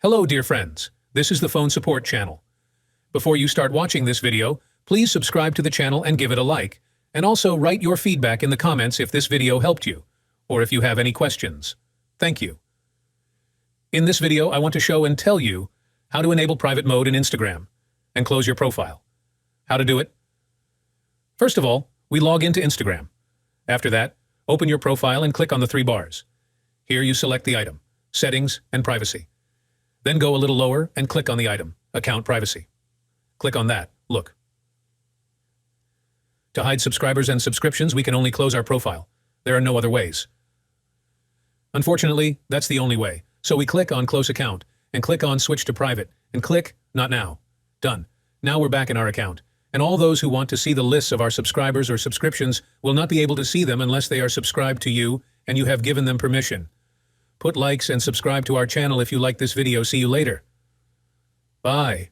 Hello, dear friends. This is the phone support channel. Before you start watching this video, please subscribe to the channel and give it a like, and also write your feedback in the comments if this video helped you, or if you have any questions. Thank you. In this video, I want to show and tell you how to enable private mode in Instagram and close your profile. How to do it? First of all, we log into Instagram. After that, open your profile and click on the three bars. Here you select the item, Settings and Privacy. Then go a little lower and click on the item, Account Privacy. Click on that. Look. To hide subscribers and subscriptions, we can only close our profile. There are no other ways. Unfortunately, that's the only way. So we click on Close Account and click on Switch to Private and click Not Now. Done. Now we're back in our account. And all those who want to see the lists of our subscribers or subscriptions will not be able to see them unless they are subscribed to you and you have given them permission. Put likes and subscribe to our channel if you like this video. See you later. Bye.